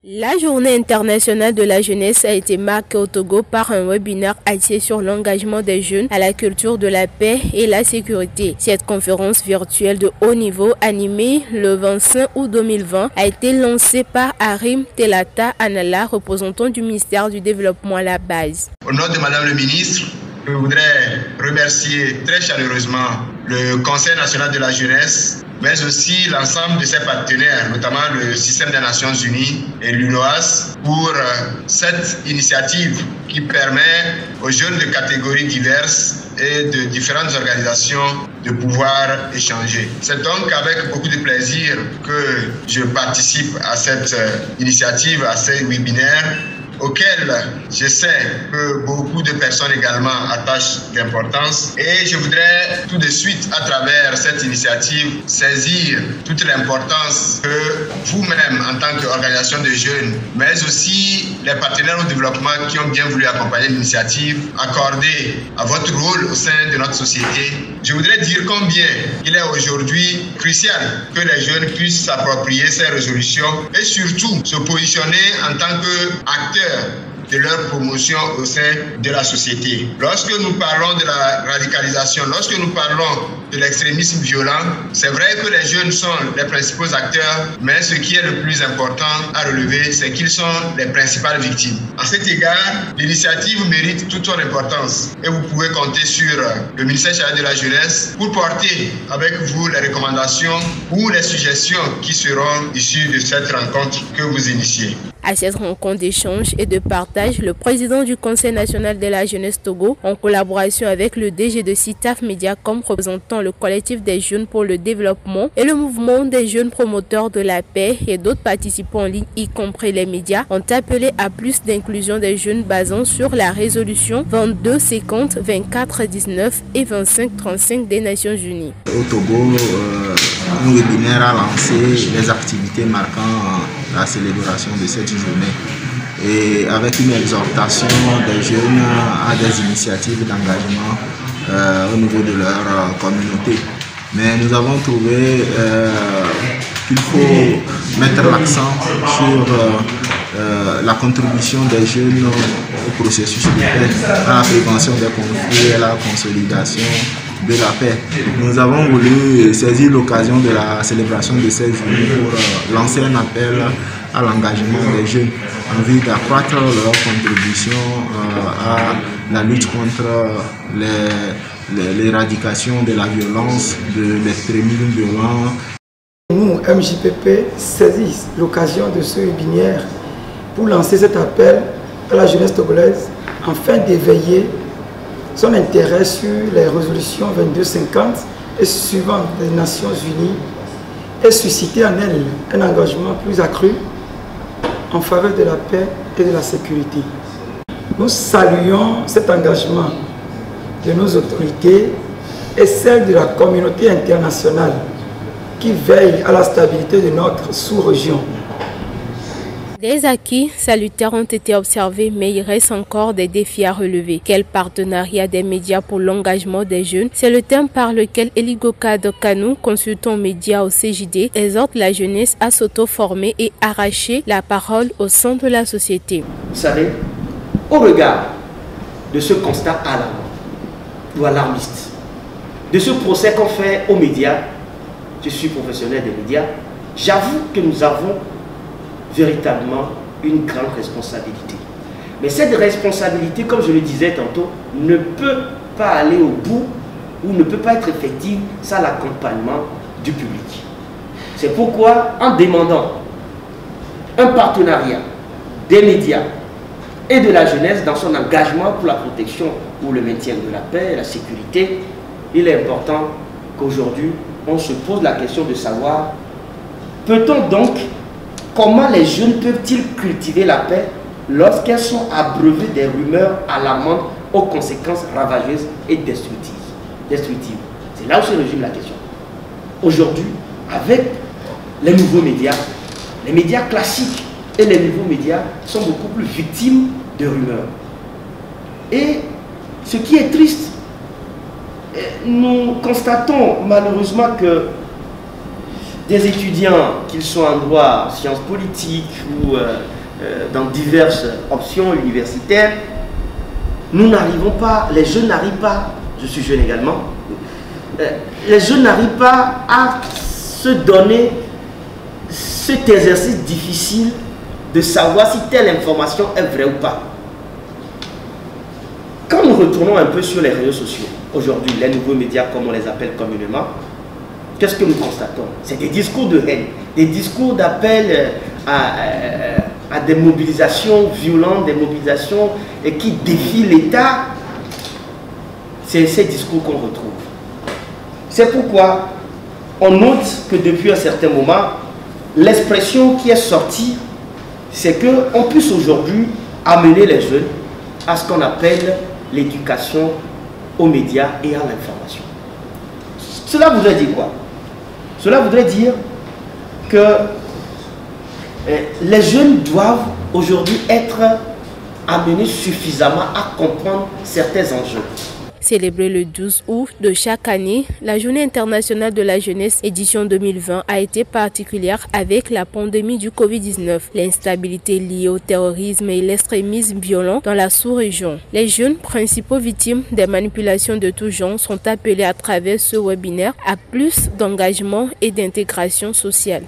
La journée internationale de la jeunesse a été marquée au Togo par un webinaire axé sur l'engagement des jeunes à la culture de la paix et la sécurité. Cette conférence virtuelle de haut niveau animée le 25 août 2020 a été lancée par Arim Telata Anala, représentant du ministère du Développement à la base. Au nom de Madame le ministre, je voudrais remercier très chaleureusement le Conseil national de la jeunesse, mais aussi l'ensemble de ses partenaires, notamment le système des Nations Unies et l'UNOAS, pour cette initiative qui permet aux jeunes de catégories diverses et de différentes organisations de pouvoir échanger. C'est donc avec beaucoup de plaisir que je participe à cette initiative, à ces webinaires, auquel je sais que beaucoup de personnes également attachent d'importance. Et je voudrais tout de suite, à travers cette initiative, saisir toute l'importance que vous-même, en tant qu'organisation de jeunes, mais aussi les partenaires au développement qui ont bien voulu accompagner l'initiative, accordez à votre rôle au sein de notre société. Je voudrais dire combien il est aujourd'hui crucial que les jeunes puissent s'approprier ces résolutions et surtout se positionner en tant qu'acteurs de leur promotion au sein de la société. Lorsque nous parlons de la radicalisation, lorsque nous parlons de l'extrémisme violent, c'est vrai que les jeunes sont les principaux acteurs, mais ce qui est le plus important à relever, c'est qu'ils sont les principales victimes. À cet égard, l'initiative mérite toute son importance et vous pouvez compter sur le ministère chargé de la jeunesse pour porter avec vous les recommandations ou les suggestions qui seront issues de cette rencontre que vous initiez. À cette rencontre d'échange et de partage, le président du Conseil national de la jeunesse Togo, en collaboration avec le DG de CITAF Mediacom représentant le collectif des jeunes pour le développement et le mouvement des jeunes promoteurs de la paix et d'autres participants en ligne, y compris les médias, ont appelé à plus d'inclusion des jeunes basant sur la résolution 2250, 2419 et 2535 des Nations Unies. Au Togo, un webinaire a lancé les activités marquant la célébration de cette journée et avec une exhortation des jeunes à des initiatives d'engagement au niveau de leur communauté. Mais nous avons trouvé qu'il faut mettre l'accent sur la contribution des jeunes au processus de paix, à la prévention des conflits et à la consolidation de la paix. Nous avons voulu saisir l'occasion de la célébration de cette journée pour lancer un appel à l'engagement des jeunes en vue d'accroître leur contribution à la lutte contre l'éradication de la violence, de l'extrémisme violent. Nous, MJPP, saisissons l'occasion de ce webinaire pour lancer cet appel à la jeunesse togolaise afin d'éveiller son intérêt sur les résolutions 2250 et suivantes des Nations Unies et susciter en elle un engagement plus accru en faveur de la paix et de la sécurité. Nous saluons cet engagement de nos autorités et celle de la communauté internationale qui veille à la stabilité de notre sous-région. Des acquis salutaires ont été observés, mais il reste encore des défis à relever. Quel partenariat des médias pour l'engagement des jeunes? C'est le thème par lequel Eligoka Dokanou, consultant médias au CJD, exhorte la jeunesse à s'auto-former et arracher la parole au sein de la société. Vous savez, au regard de ce constat alarmant ou alarmiste, de ce procès qu'on fait aux médias, je suis professionnel des médias, j'avoue que nous avons véritablement une grande responsabilité. Mais cette responsabilité, comme je le disais tantôt, ne peut pas aller au bout ou ne peut pas être effective sans l'accompagnement du public. C'est pourquoi, en demandant un partenariat des médias et de la jeunesse dans son engagement pour la protection ou le maintien de la paix et la sécurité, il est important qu'aujourd'hui, on se pose la question de savoir, peut-on donc comment les jeunes peuvent-ils cultiver la paix lorsqu'elles sont abreuvées des rumeurs alarmantes aux conséquences ravageuses et destructives? C'est là où se résume la question. Aujourd'hui, avec les nouveaux médias, les médias classiques et les nouveaux médias sont beaucoup plus victimes de rumeurs. Et ce qui est triste, nous constatons malheureusement que des étudiants, qu'ils soient en droit, sciences politiques ou dans diverses options universitaires, nous n'arrivons pas, les jeunes n'arrivent pas, je suis jeune également, les jeunes n'arrivent pas à se donner cet exercice difficile de savoir si telle information est vraie ou pas. Quand nous retournons un peu sur les réseaux sociaux, aujourd'hui, les nouveaux médias, comme on les appelle communément, qu'est-ce que nous constatons? C'est des discours de haine, des discours d'appel à des mobilisations violentes, des mobilisations qui défient l'État. C'est ces discours qu'on retrouve. C'est pourquoi on note que depuis un certain moment, l'expression qui est sortie, c'est qu'on puisse aujourd'hui amener les jeunes à ce qu'on appelle l'éducation aux médias et à l'information. Cela voudrait dire quoi? Cela voudrait dire que les jeunes doivent aujourd'hui être amenés suffisamment à comprendre certains enjeux. Célébrée le 12 août de chaque année, la Journée internationale de la jeunesse édition 2020 a été particulière avec la pandémie du Covid-19, l'instabilité liée au terrorisme et l'extrémisme violent dans la sous-région. Les jeunes, principaux victimes des manipulations de tout genre, sont appelés à travers ce webinaire à plus d'engagement et d'intégration sociale.